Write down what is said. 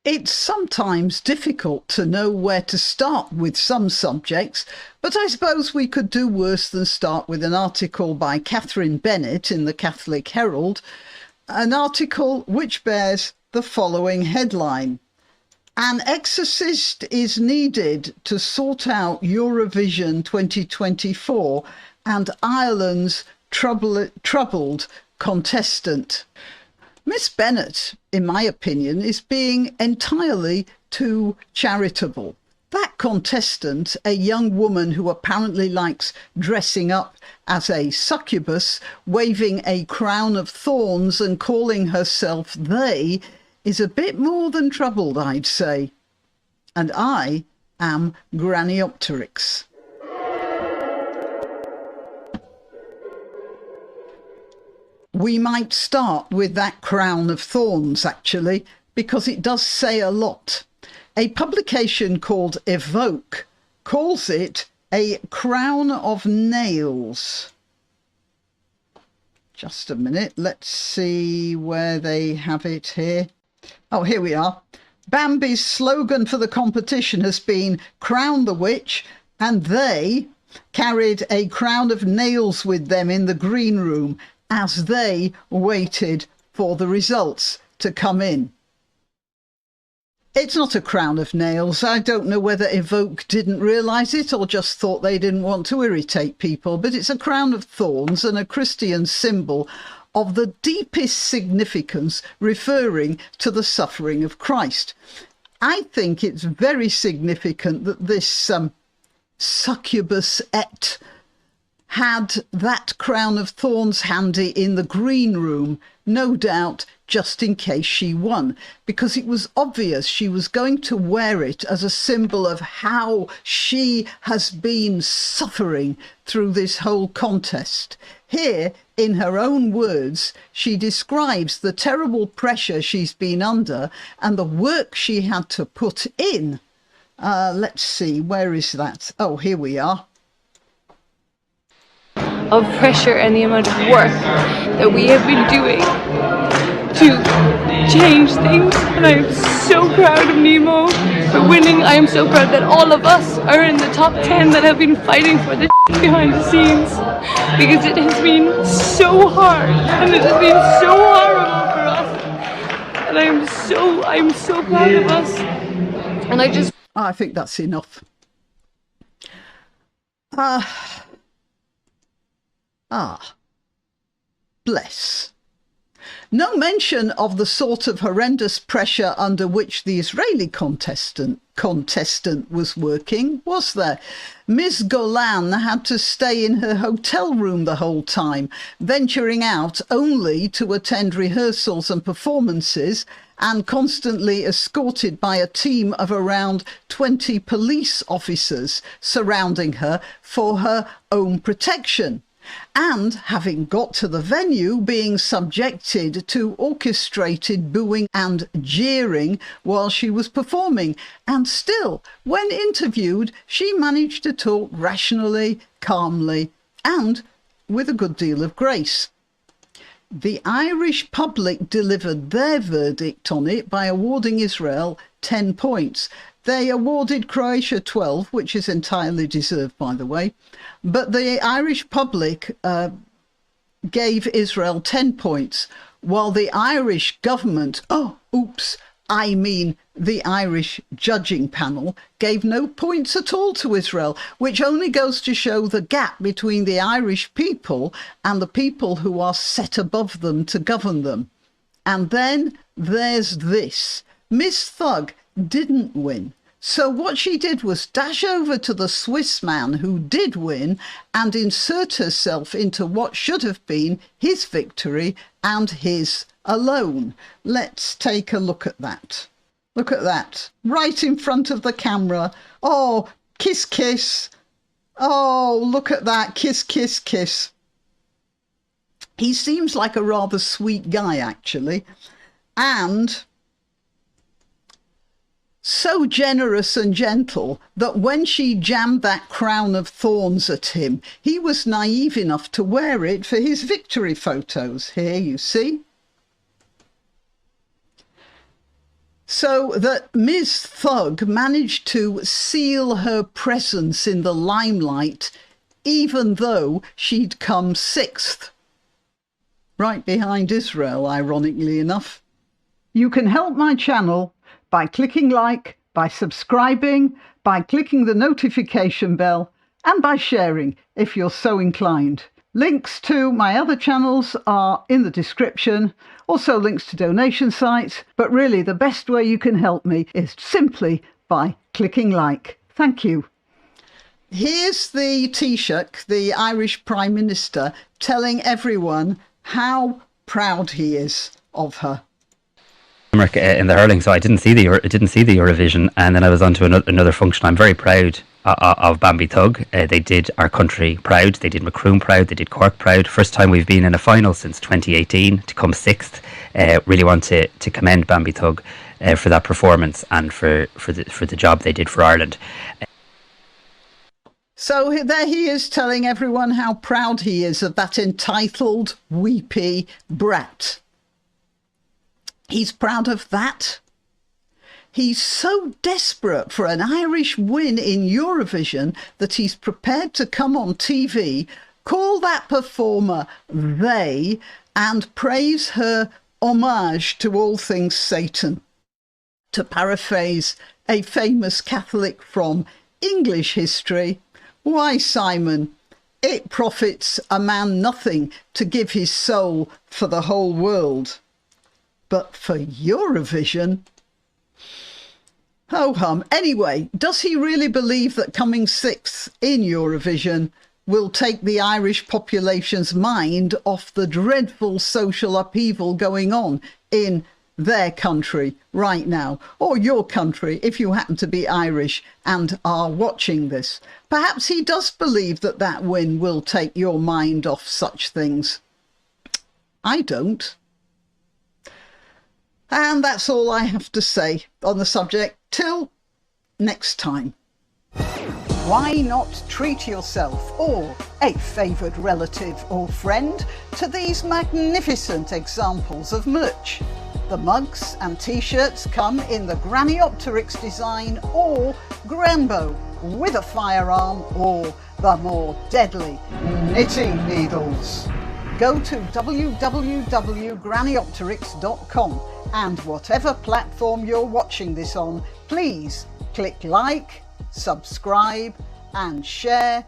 It's sometimes difficult to know where to start with some subjects, but I suppose we could do worse than start with an article by Catherine Bennett in the Catholic Herald, an article which bears the following headline: "An exorcist is needed to sort out Eurovision 2024 and Ireland's troubled contestant." Miss Bennett, in my opinion, is being entirely too charitable. That contestant, a young woman who apparently likes dressing up as a succubus, waving a crown of thorns and calling herself they, is a bit more than troubled, I'd say. And I am granniopteryx. We might start with that crown of thorns, actually, because it does say a lot. A publication called Evoke calls it a crown of nails. Just a minute, let's see where they have it here. Oh, here we are. Bambi's slogan for the competition has been "Crown the Witch," and they carried a crown of nails with them in the green room as they waited for the results to come in. It's not a crown of nails. I don't know whether Evoke didn't realise it or just thought they didn't want to irritate people, but it's a crown of thorns and a Christian symbol of the deepest significance, referring to the suffering of Christ. I think it's very significant that this succubus-ette had that crown of thorns handy in the green room, no doubt just in case she won, because it was obvious she was going to wear it as a symbol of how she has been suffering through this whole contest. Here, in her own words, she describes the terrible pressure she's been under and the work she had to put in. Let's see, where is that? Oh, here we are. Of pressure and the amount of work that we have been doing to change things, and I am so proud of Nemo for winning. I am so proud that all of us are in the top 10 that have been fighting for the behind the scenes, because it has been so hard and it has been so horrible for us, and I'm so proud of us, and I think that's enough. Bless. No mention of the sort of horrendous pressure under which the Israeli contestant was working, was there? Ms. Golan had to stay in her hotel room the whole time, venturing out only to attend rehearsals and performances, and constantly escorted by a team of around 20 police officers surrounding her for her own protection. And having got to the venue, being subjected to orchestrated booing and jeering while she was performing. And still, when interviewed, she managed to talk rationally, calmly, and with a good deal of grace. The Irish public delivered their verdict on it by awarding Israel 10 points. They awarded Croatia 12, which is entirely deserved, by the way. But the Irish public gave Israel 10 points, while the Irish government, the Irish judging panel, gave no points at all to Israel, which only goes to show the gap between the Irish people and the people who are set above them to govern them. And then there's this. Miss Thug didn't win. So what she did was dash over to the Swiss man who did win and insert herself into what should have been his victory and his alone. Let's take a look at that. Look at that, right in front of the camera. Oh, kiss, kiss. Oh, look at that, kiss, kiss, kiss. He seems like a rather sweet guy, actually. And so generous and gentle that when she jammed that crown of thorns at him, he was naive enough to wear it for his victory photos. Here you see. So that Ms. Thug managed to seal her presence in the limelight, even though she'd come sixth, right behind Israel, ironically enough. You can help my channel by clicking like, by subscribing, by clicking the notification bell, and by sharing if you're so inclined. Links to my other channels are in the description, also links to donation sites, but really the best way you can help me is simply by clicking like. Thank you. Here's the Taoiseach, the Irish Prime Minister, telling everyone how proud he is of her. In the hurling, so I didn't see the Eurovision, and then I was on to another function. I'm very proud of Bambi Thug. They did our country proud. They did Macroom proud. They did Cork proud. First time we've been in a final since 2018 to come sixth. Really want to commend Bambi Thug for that performance and for the job they did for Ireland. So there he is telling everyone how proud he is of that entitled, weepy brat. He's proud of that. He's so desperate for an Irish win in Eurovision that he's prepared to come on TV, call that performer they, and praise her homage to all things Satan. To paraphrase a famous Catholic from English history, why, Simon, it profits a man nothing to give his soul for the whole world. But for Eurovision, ho-hum. Anyway, does he really believe that coming sixth in Eurovision will take the Irish population's mind off the dreadful social upheaval going on in their country right now, or your country if you happen to be Irish and are watching this? Perhaps he does believe that that win will take your mind off such things. I don't. And that's all I have to say on the subject. Till next time. Why not treat yourself or a favoured relative or friend to these magnificent examples of merch? The mugs and t-shirts come in the granniopteryx design or Granbo with a firearm or the more deadly knitting needles. Go to www.granniopteryx.com and whatever platform you're watching this on, please click like, subscribe and share.